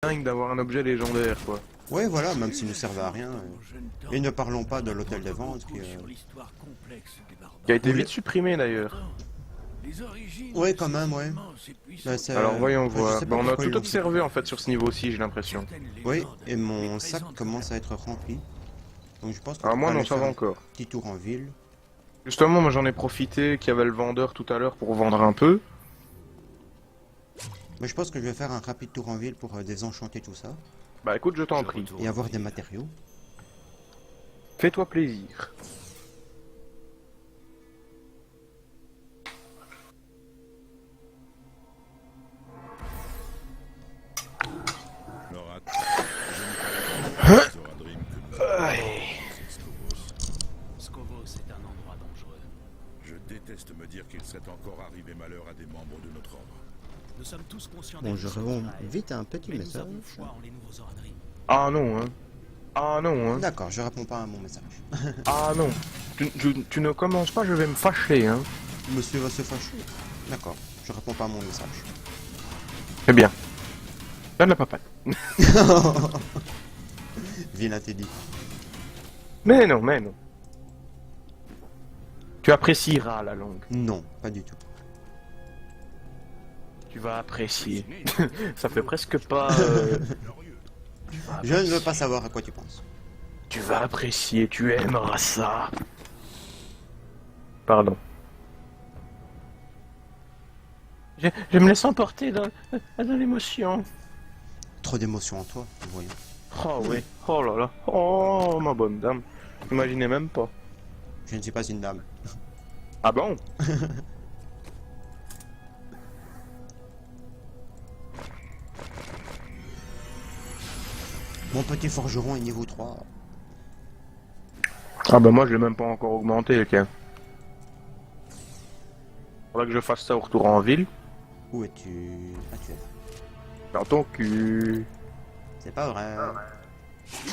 dingue d'avoir un objet légendaire, quoi. Ouais, voilà, même s'il ne servait à rien. Et ne parlons pas de l'hôtel des ventes Qui a été Oui. vite supprimé d'ailleurs. Ouais, quand même, ouais. Bah, Alors voyons je voir. sais Bah, pas on a pourquoi ils tout l'ont observé en fait sur ce niveau-ci, j'ai l'impression. supprimé. Oui, et mon sac commence à être rempli. Donc je pense qu'on Alors peut moi non, aller ça faire va un encore. petit tour en ville. Justement, moi j'en ai profité qu'il y avait le vendeur tout à l'heure pour vendre un peu. Mais je pense que je vais faire un rapide tour en ville pour désenchanter tout ça. Bah écoute, je t'en prie. Et avoir des matériaux. Fais-toi plaisir. Laura, je ne Zora Dream que nous Skovos est un endroit dangereux. Je déteste me dire qu'il serait encore arrivé malheur à des membres de notre ordre. Nous sommes tous conscients Bon, des je risques réponds qui rêvent, vite à un petit mais nous message. avons foi en les nouveaux Zoradrim. Ah non, hein. Ah non, hein. D'accord, je réponds pas à mon message. Ah non. Tu ne commences pas, je vais me fâcher, hein. Monsieur va se fâcher. D'accord, je réponds pas à mon message. C'est bien. Donne la papate. Vilain Teddy. Mais non, mais non. Tu apprécieras la langue. Non, pas du tout. Tu vas apprécier. Ça fait presque pas... Tu vas Je ne veux apprécier. pas savoir à quoi tu penses. Tu vas apprécier, tu aimeras ça. Pardon. Je me laisse emporter dans l'émotion. Trop d'émotions en toi, voyons. Oh oui, oh là là, oh ma bonne dame. Imaginez même pas. Je ne suis pas une dame. Ah bon? Mon petit forgeron est niveau 3. Ah bah moi je l'ai même pas encore augmenté le cas. Faudra que je fasse ça au retour en ville. Où es-tu? Ah, tu es là. Dans ton cul. C'est pas vrai.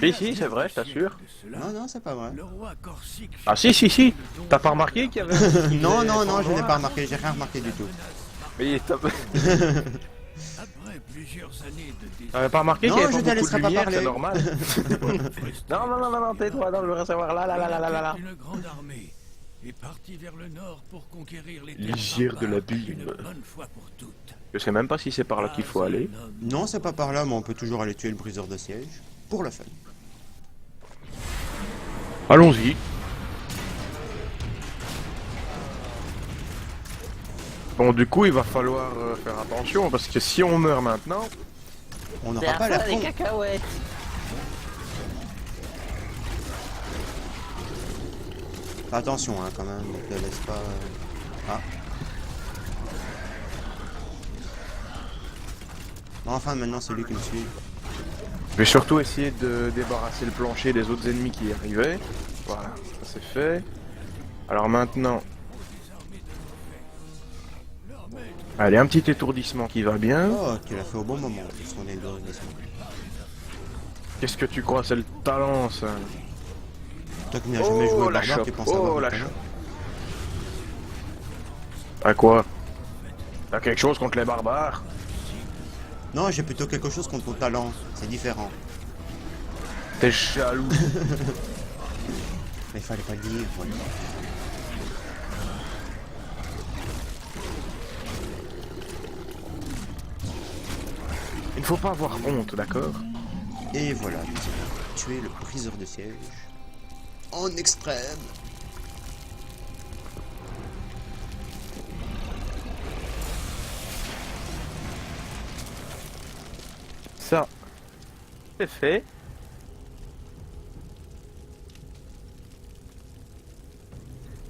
Si, c'est vrai, je t'assure. Non, non, c'est pas vrai. Le roi Corsic Ah si. T'as pas remarqué qu'il y avait... Non, non, non, je n'ai pas remarqué. J'ai rien remarqué du tout. Mais t'as après plusieurs années de t'avais pas remarqué Non, qu'il y je avait ne pas beaucoup laisserai de pas lumière, parler. c'est normal. Non, tais-toi, non, je veux savoir là. Une grande armée est partie vers le nord pour conquérir les Lisière terres de barbares, l'abîme. une bonne fois pour toutes. Je sais même pas si c'est par là qu'il faut aller. Un homme Non, c'est pas par là, mais on peut toujours aller tuer le briseur de siège. Pour le fun. Allons-y. Bon, du coup, il va falloir faire attention, parce que si on meurt maintenant... On n'aura pas la fond. cacahuètes. Fais attention, hein, quand même. Ne te laisse pas... Ah. Bon, enfin, maintenant, c'est lui qui me suit. Je vais surtout essayer de débarrasser le plancher des autres ennemis qui y arrivaient. Voilà, ça c'est fait. Alors maintenant... Allez, un petit étourdissement qui va bien. Oh, tu l'as fait au bon moment. Son étourdissement. Qu'est-ce que tu crois, c'est le talent, ça? Toi qui n'as jamais joué au la barbare, chope, tu penses avoir oh du la talent. chope. À quoi? T'as quelque chose contre les barbares? Non, j'ai plutôt quelque chose contre ton talent. C'est différent. T'es jaloux. Mais fallait pas le dire, voilà. Il ne faut pas avoir honte, d'accord? Et voilà, nous avons tué le briseur de siège. En extrême. Ça, c'est fait.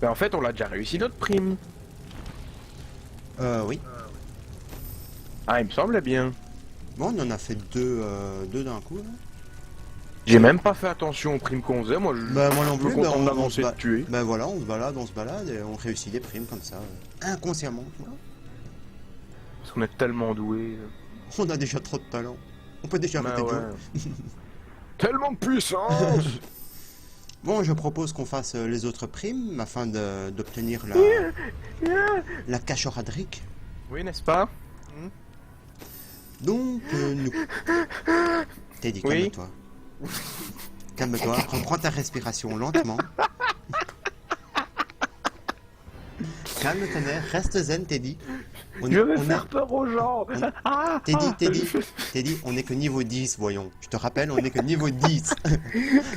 Mais en fait, on l'a déjà réussi notre prime. Oui. Ah, il me semblait bien. Bon, on en a fait deux d'un coup, là. J'ai même pas fait attention aux primes qu'on faisait, moi je Bah, moi non je plus, suis content bah, de on l'avancer se de tuer. Bah voilà, on se balade et on réussit des primes comme ça. Inconsciemment, tu vois. Parce qu'on est tellement doués. On a déjà trop de talent. On peut déjà Bah arrêter de jouer. ouais. Tellement de puissance. Bon, je propose qu'on fasse les autres primes afin d'obtenir la cache oradrique. Oui, n'est-ce pas? Donc, nous... Teddy, Oui. calme-toi. Calme-toi, reprends ta respiration lentement. Calme ton air, reste zen, Teddy. Je vais faire peur aux gens. Teddy, on est que niveau 10, voyons. Je te rappelle, on est que niveau 10.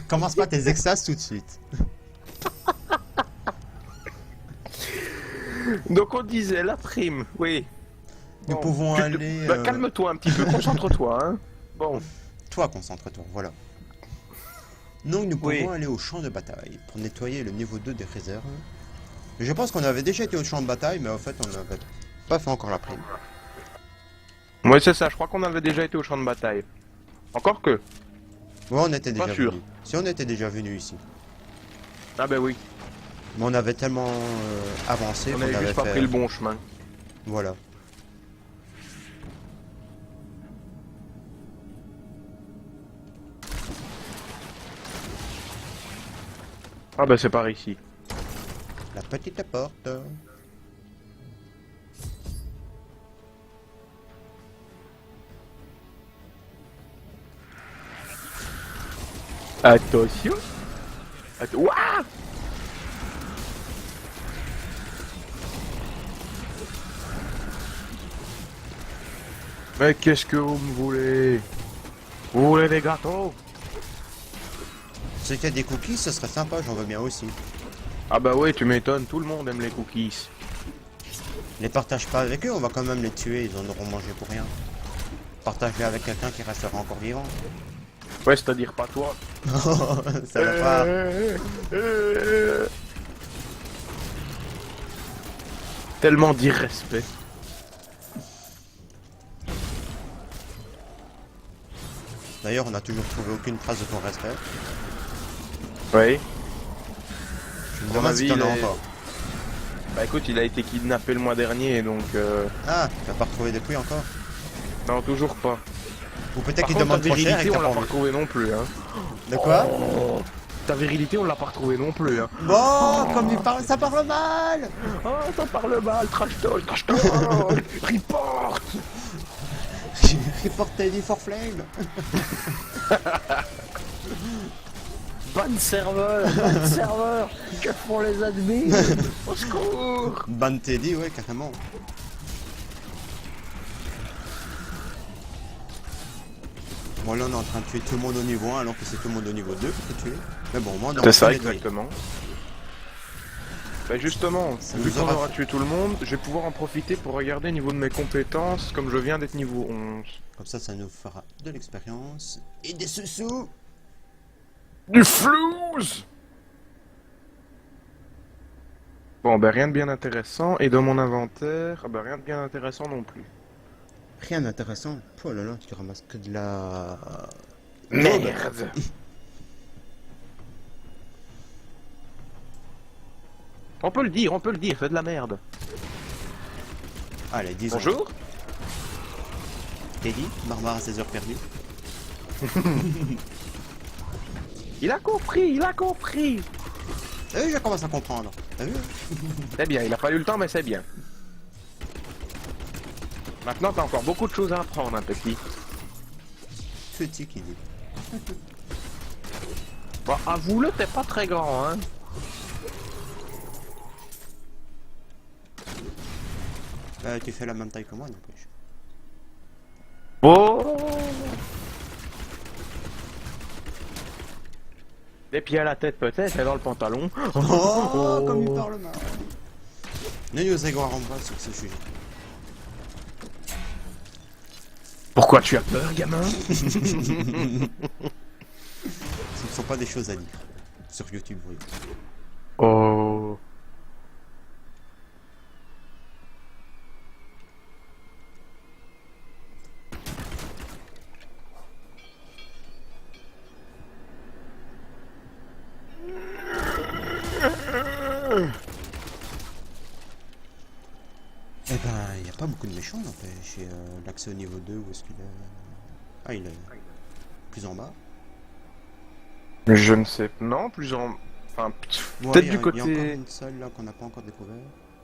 Commence pas tes extases tout de suite. Donc on disait la prime, oui. Nous Bon, pouvons aller... calme-toi un petit peu, concentre-toi, hein. Bon. Toi, concentre-toi, voilà. Donc nous pouvons Oui. aller au champ de bataille pour nettoyer le niveau 2 des réserves. Je pense qu'on avait déjà été au champ de bataille, mais en fait on n'avait pas fait encore la prime. Ouais, c'est ça, je crois qu'on avait déjà été au champ de bataille. Encore que. Ouais, on était Pas déjà sûr. venu. Si on était déjà venu ici. Ah ben oui, Mais on avait tellement avancé on qu'on avait avait juste pas fait... pris le bon chemin. Voilà. Ah ben c'est par ici. La petite porte. Attention. Ouah. Mais qu'est-ce que vous me voulez? Vous voulez des gâteaux? Si qu'il y a des cookies, ce serait sympa, j'en veux bien aussi. Ah bah ouais, tu m'étonnes, tout le monde aime les cookies. Les partage pas avec eux, on va quand même les tuer, ils en auront mangé pour rien. Partage-les avec quelqu'un qui restera encore vivant. Ouais, c'est-à-dire pas toi. Ça va pas. Tellement d'irrespect. D'ailleurs, on n'a toujours trouvé aucune trace de ton respect. Oui. Je me mon demande si avis, t'en as il est- encore. Bah écoute, il a été kidnappé le mois dernier, donc Ah, t'as pas retrouvé depuis encore? non, toujours pas. Ou peut-être Par qu'il contre, demande ta trop cher et virilité, que on t'as l'a pas pas envie. retrouvé non plus, hein. De quoi? Oh, ta virilité, on l'a pas retrouvé non plus, hein. Bon, comme il parle, ça parle mal! Oh, ça parle mal, trash talk, report. Report Teddy for Flame! Ban serveur, que font les admins? Au secours. Ban Teddy, ouais, carrément. Bon, là, on est en train de tuer tout le monde au niveau 1 alors que c'est tout le monde au niveau 2 qu'il faut tuer. Mais bon, moi, on est en C'est ça, train de nettoyer. exactement. Bah justement, Ça vu nous qu'on aura aura fait- tué tout le monde, je vais pouvoir en profiter pour regarder au niveau de mes compétences, comme je viens d'être niveau 11. Comme ça nous fera de l'expérience et des sous-sous. Du flouze. Bon, bah rien de bien intéressant, et dans mon inventaire, bah rien de bien intéressant non plus. Rien d'intéressant. Oh là là, tu ramasses que de la... Merde. On peut le dire, fais de la merde. Allez, disons. Bonjour. Teddy, barbare à ses heures perdues. Il a compris. Je commence à comprendre. T'as vu? C'est bien, il a pas eu le temps, mais c'est bien. Maintenant, t'as encore beaucoup de choses à apprendre, un petit. Petit qui dit. Bon, avoue-le, t'es pas très grand, hein. Tu fais la même taille que moi, n'empêche. Bon. Des pieds à la tête peut-être, et dans le pantalon. Oh, comme il parle mal. Ne nous égarons pas sur ce sujet. Pourquoi tu as peur, gamin? Ce ne sont pas des choses à dire. Sur YouTube, oui. Oh. Eh ben, il n'y a pas beaucoup de méchants, n'empêche. Et l'accès au niveau 2, où est-ce qu'il est? Ah, il est plus en bas. Je ne sais. Non, plus en. Enfin, Ouais, peut-être il y a- du Il y a encore côté. une salle là qu'on n'a pas encore découvert.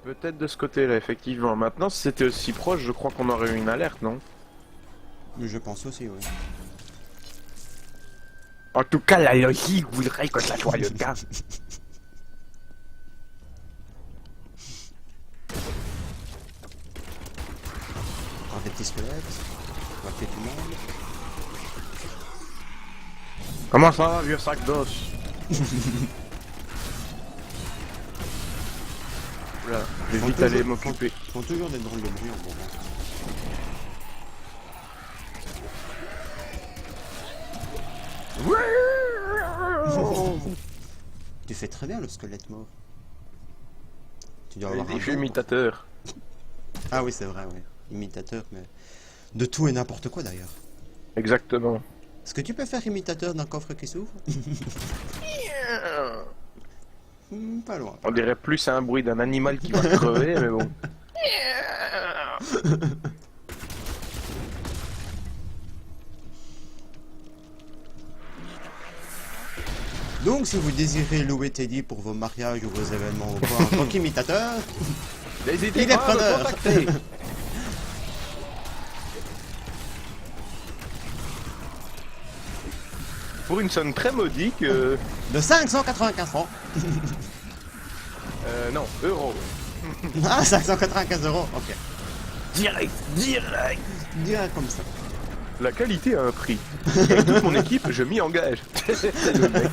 Peut-être de ce côté-là, effectivement. Maintenant, si c'était aussi proche, je crois qu'on aurait eu une alerte, non? Mais je pense aussi, oui. En tout cas, la logique voudrait que ça soit le cas. Encore des petits squelettes. On va tuer tout le monde. Comment ça va, vieux sac d'os? Là, je vais vite aller m'occuper. Ils font toujours des drôles de bruit en moment. Tu fais très bien le squelette mort. Tu dois avoir un Je suis don. imitateur. Ah oui, c'est vrai, oui. Imitateur, mais... De tout et n'importe quoi, d'ailleurs. Exactement. Est-ce que tu peux faire imitateur d'un coffre qui s'ouvre? Pas loin. On dirait plus un bruit d'un animal qui va crever, mais bon. Donc, si vous désirez louer Teddy pour vos mariages ou vos événements ou quoi, en tant qu'imitateur, N'hésitez il est pas à me preneur. contacter. Pour une somme très modique, de 595 francs. non, euros. Ah, 595 euros, ok. Direct, direct. Direct comme ça. La qualité a un prix. Et toute mon équipe, je m'y engage. C'est le mec.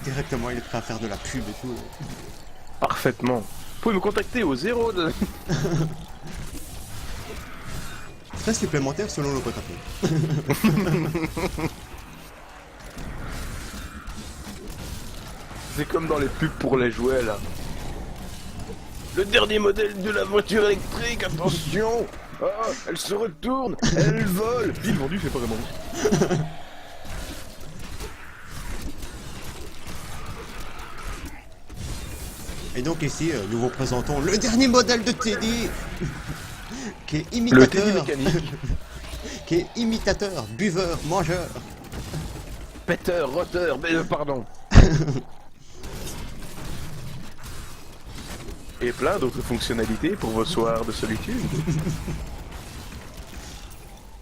Directement, il est prêt à faire de la pub et tout. Parfaitement. Vous pouvez me contacter au 02. Frais supplémentaires selon le quota. C'est comme dans les pubs pour les jouets là. Le dernier modèle de la voiture électrique, attention. Ah, elle se retourne, elle vole. Ville vendue, c'est pas vraiment. Et donc ici, nous vous présentons le dernier modèle de Teddy, qui est Le imitateur, Teddy mécanique. qui est imitateur, buveur, mangeur. Péteur, roteur, pardon. Et plein d'autres fonctionnalités pour vos soirs de solitude.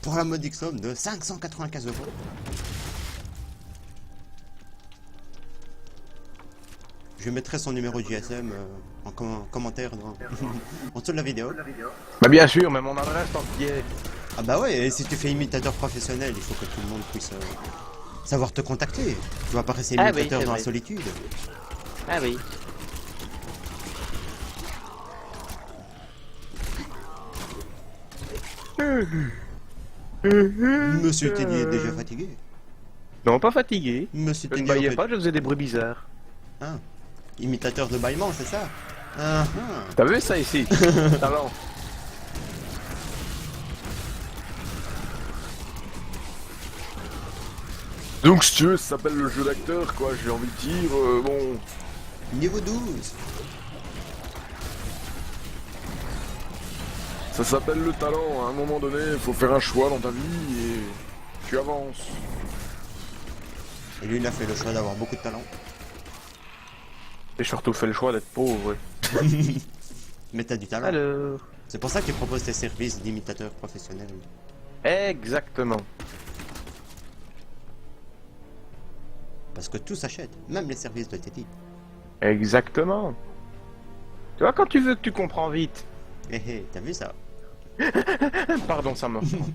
Pour la modique somme de 595 euros. Je mettrai son numéro de GSM en commentaire en dessous de la vidéo. Bah bien sûr, mais mon adresse entière. Ah bah ouais, et si tu fais imitateur professionnel, il faut que tout le monde puisse savoir te contacter. Tu vas pas rester Ah oui, imitateur c'est dans la vrai. solitude. Ah oui. Monsieur Teddy est déjà fatigué. Non, pas fatigué. Monsieur Je ne Teddy baillais en fait- pas, je faisais des bruits bizarres. Ah, imitateur de bâillement, c'est ça? Ah, ah. T'as vu ça ici? Talent. Donc si tu veux, ça s'appelle le jeu d'acteur quoi, j'ai envie de dire, bon... Niveau 12. Ça s'appelle le talent, à un moment donné, il faut faire un choix dans ta vie et tu avances. Et lui, il a fait le choix d'avoir beaucoup de talent. Et surtout fait le choix d'être pauvre. Mais t'as du talent. Alors... C'est pour ça qu'il propose tes services d'imitateur professionnel. Exactement. Parce que tout s'achète, même les services de Teddy. Exactement. Tu vois, quand tu veux que tu comprends vite. Hé hé, t'as vu ça? Pardon, ça me reprend.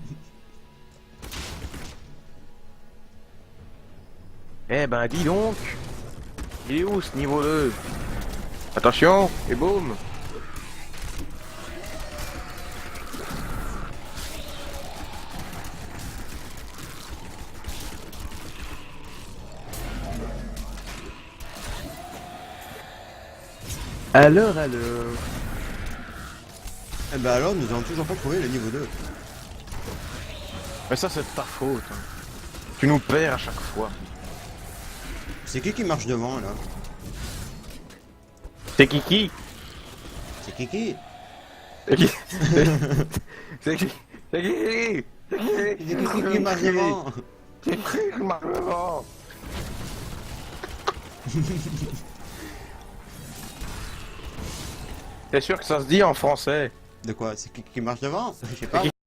Eh ben, dis donc. Il est où ce niveau 2? Attention, et boum. Alors. Eh ben alors, nous avons toujours pas trouvé le niveau 2. Mais ça, c'est de ta faute. Hein. Tu nous perds à chaque fois. C'est qui marche devant, là? C'est Kiki. C'est Kiki? C'est qui? C'est qui? C'est qui? C'est Kiki qui marche devant. C'est qui qui marche devant? T'es sûr que ça se dit en français? De quoi? C'est qui marche devant? Je sais pas. C'est